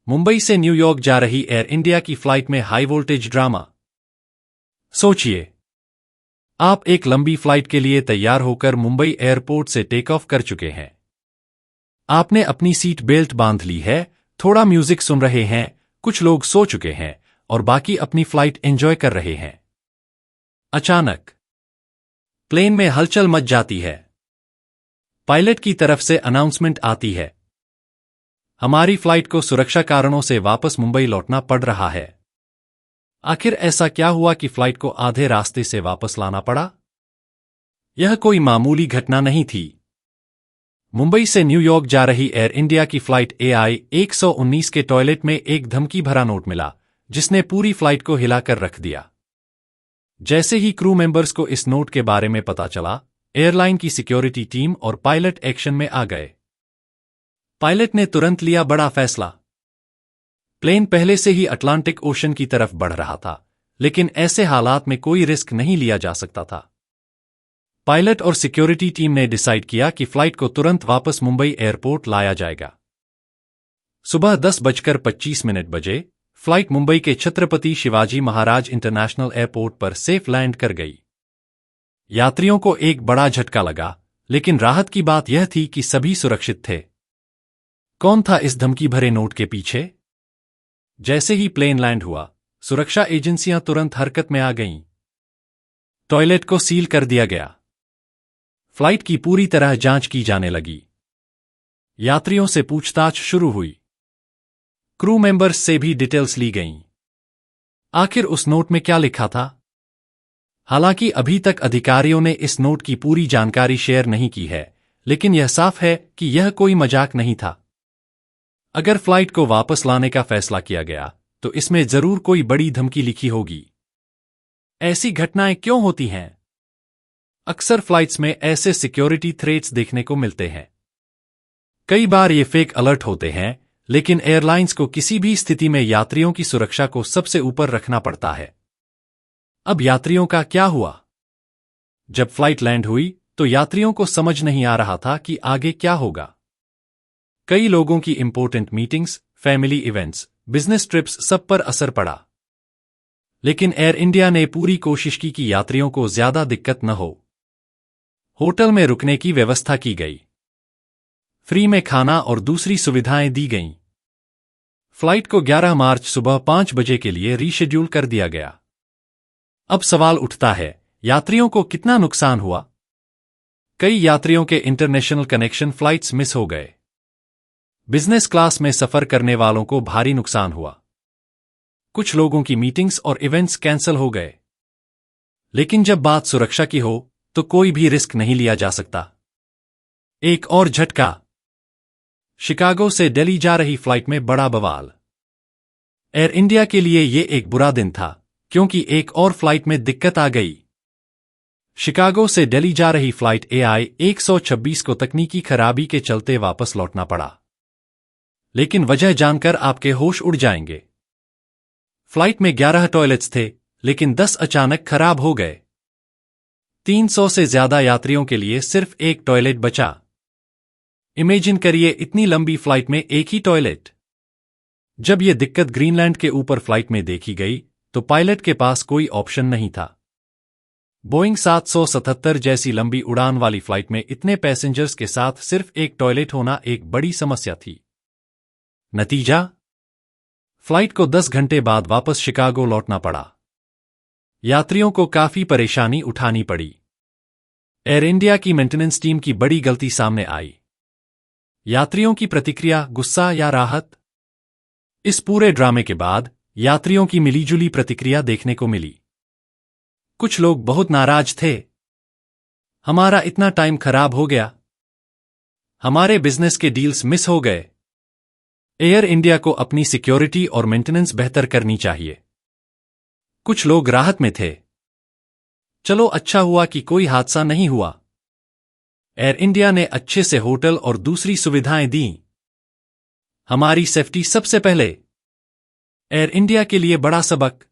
मुंबई से न्यूयॉर्क जा रही एयर इंडिया की फ्लाइट में हाई वोल्टेज ड्रामा। सोचिए, आप एक लंबी फ्लाइट के लिए तैयार होकर मुंबई एयरपोर्ट से टेक ऑफ कर चुके हैं। आपने अपनी सीट बेल्ट बांध ली है, थोड़ा म्यूजिक सुन रहे हैं, कुछ लोग सो चुके हैं और बाकी अपनी फ्लाइट एंजॉय कर रहे हैं। अचानक प्लेन में हलचल मच जाती है। पायलट की तरफ से अनाउंसमेंट आती है, हमारी फ्लाइट को सुरक्षा कारणों से वापस मुंबई लौटना पड़ रहा है। आखिर ऐसा क्या हुआ कि फ्लाइट को आधे रास्ते से वापस लाना पड़ा? यह कोई मामूली घटना नहीं थी। मुंबई से न्यूयॉर्क जा रही एयर इंडिया की फ्लाइट AI 119 के टॉयलेट में एक धमकी भरा नोट मिला, जिसने पूरी फ्लाइट को हिलाकर रख दिया। जैसे ही क्रू मेंबर्स को इस नोट के बारे में पता चला, एयरलाइन की सिक्योरिटी टीम और पायलट एक्शन में आ गए। पायलट ने तुरंत लिया बड़ा फैसला। प्लेन पहले से ही अटलांटिक ओशन की तरफ बढ़ रहा था, लेकिन ऐसे हालात में कोई रिस्क नहीं लिया जा सकता था। पायलट और सिक्योरिटी टीम ने डिसाइड किया कि फ्लाइट को तुरंत वापस मुंबई एयरपोर्ट लाया जाएगा। सुबह 10:25 बजे फ्लाइट मुंबई के छत्रपति शिवाजी महाराज इंटरनेशनल एयरपोर्ट पर सेफ लैंड कर गई। यात्रियों को एक बड़ा झटका लगा, लेकिन राहत की बात यह थी कि सभी सुरक्षित थे। कौन था इस धमकी भरे नोट के पीछे? जैसे ही प्लेन लैंड हुआ, सुरक्षा एजेंसियां तुरंत हरकत में आ गईं। टॉयलेट को सील कर दिया गया। फ्लाइट की पूरी तरह जांच की जाने लगी। यात्रियों से पूछताछ शुरू हुई। क्रू मेंबर्स से भी डिटेल्स ली गईं। आखिर उस नोट में क्या लिखा था? हालांकि अभी तक अधिकारियों ने इस नोट की पूरी जानकारी शेयर नहीं की है, लेकिन यह साफ है कि यह कोई मजाक नहीं था। अगर फ्लाइट को वापस लाने का फैसला किया गया, तो इसमें जरूर कोई बड़ी धमकी लिखी होगी। ऐसी घटनाएं क्यों होती हैं? अक्सर फ्लाइट्स में ऐसे सिक्योरिटी थ्रेट्स देखने को मिलते हैं। कई बार ये फेक अलर्ट होते हैं, लेकिन एयरलाइंस को किसी भी स्थिति में यात्रियों की सुरक्षा को सबसे ऊपर रखना पड़ता है। अब यात्रियों का क्या हुआ? जब फ्लाइट लैंड हुई, तो यात्रियों को समझ नहीं आ रहा था कि आगे क्या होगा। कई लोगों की important meetings, family events, business trips सब पर असर पड़ा। लेकिन एयर इंडिया ने पूरी कोशिश की कि यात्रियों को ज्यादा दिक्कत न हो। होटल में रुकने की व्यवस्था की गई। फ्री में खाना और दूसरी सुविधाएं दी गईं। फ्लाइट को 11 मार्च सुबह 5 बजे के लिए रीशेड्यूल कर दिया गया। अब सवाल उठता है, यात्रियों को कितना नुकसान हुआ? कई यात्रियों के इंटरनेशनल कनेक्शन फ्लाइट्स मिस हो गए। बिजनेस क्लास में सफर करने वालों को भारी नुकसान हुआ। कुछ लोगों की मीटिंग्स और इवेंट्स कैंसिल हो गए। लेकिन जब बात सुरक्षा की हो, तो कोई भी रिस्क नहीं लिया जा सकता। एक और झटका। शिकागो से दिल्ली जा रही फ्लाइट में बड़ा बवाल। एयर इंडिया के लिए यह एक बुरा दिन था, क्योंकि एक और फ्लाइट में दिक्कत आ गई। शिकागो से दिल्ली जा रही फ्लाइट AI 126 को तकनीकी खराबी के चलते वापस लौटना पड़ा। लेकिन वजह जानकर आपके होश उड़ जाएंगे। फ्लाइट में 11 टॉयलेट्स थे, लेकिन 10 अचानक खराब हो गए। 300 से ज्यादा यात्रियों के लिए सिर्फ एक टॉयलेट बचा। इमेजिन करिए, इतनी लंबी फ्लाइट में एक ही टॉयलेट। जब यह दिक्कत ग्रीनलैंड के ऊपर फ्लाइट में देखी गई, तो पायलट के पास कोई ऑप्शन नहीं था। बोइंग 777 जैसी लंबी उड़ान वाली फ्लाइट में इतने पैसेंजर्स के साथ सिर्फ एक टॉयलेट होना एक बड़ी समस्या थी। नतीजा? फ्लाइट को 10 घंटे बाद वापस शिकागो लौटना पड़ा। यात्रियों को काफी परेशानी उठानी पड़ी। एयर इंडिया की मेंटेनेंस टीम की बड़ी गलती सामने आई। यात्रियों की प्रतिक्रिया, गुस्सा या राहत? इस पूरे ड्रामे के बाद यात्रियों की मिलीजुली प्रतिक्रिया देखने को मिली। कुछ लोग बहुत नाराज थे। हमारा इतना टाइम खराब हो गया। हमारे बिजनेस के डील्स मिस हो गए। एयर इंडिया को अपनी सिक्योरिटी और मेंटेनेंस बेहतर करनी चाहिए। कुछ लोग राहत में थे। चलो, अच्छा हुआ कि कोई हादसा नहीं हुआ। एयर इंडिया ने अच्छे से होटल और दूसरी सुविधाएं दी। हमारी सेफ्टी सबसे पहले। एयर इंडिया के लिए बड़ा सबक।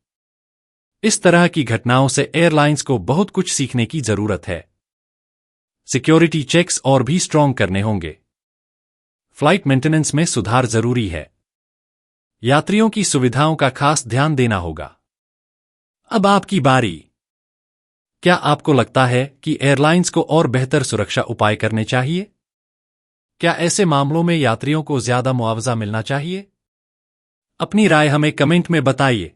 इस तरह की घटनाओं से एयरलाइंस को बहुत कुछ सीखने की जरूरत है। सिक्योरिटी चेक्स और भी स्ट्रॉन्ग करने होंगे। फ्लाइट मेंटेनेंस में सुधार जरूरी है। यात्रियों की सुविधाओं का खास ध्यान देना होगा। अब आपकी बारी। क्या आपको लगता है कि एयरलाइंस को और बेहतर सुरक्षा उपाय करने चाहिए? क्या ऐसे मामलों में यात्रियों को ज्यादा मुआवजा मिलना चाहिए? अपनी राय हमें कमेंट में बताइए।